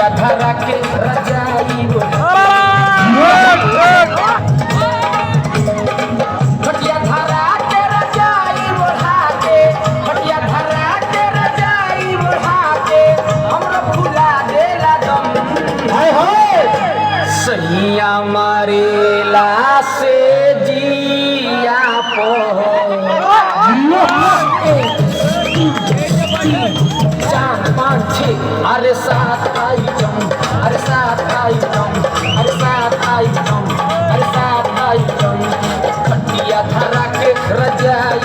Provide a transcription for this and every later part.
खटिया धरा के रजाई खटिया धरा के रजाई ओढ़ा के खटिया धरा के रजाई ओढ़ा के हमरा फुला देला दम सैया मारेला से जिया पो चार पाँच छः अरे सात आइटम अरे सात आइटम अरे सात आइटम अरे सात आइटम खटिया धरा के रजाई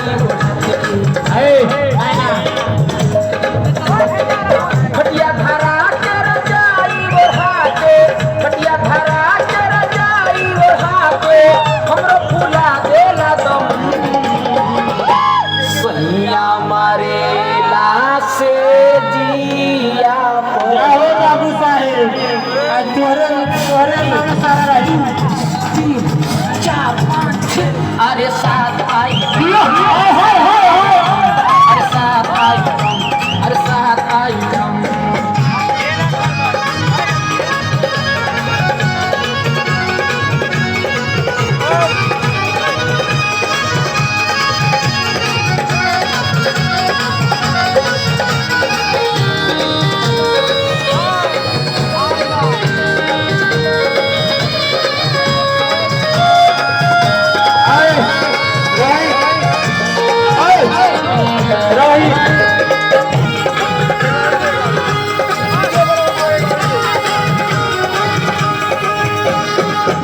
खटिया धरा के रजाई ओढ़ा के खटिया धरा के रजाई ओढ़ा के हमरो फुला देला दम सैया मारेला से जिया बाबू साहेब तोरे नाम सारा रही चार पाँच छः अरे सात आई अरे सात आइटम अरे सात आइटम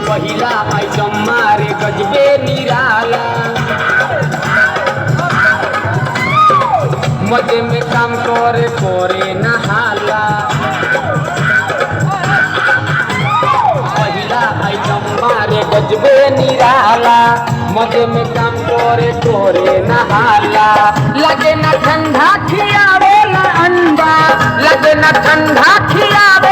पहिला आइटम मारे गजबे निराला मजे में काम करे करे नहाला पहिला आइटम मारे गजबे निराला मजे में काम करे करे नहाला लगे ना ठंडा खियावे ना अंडा लगे ना ठंडा खियावे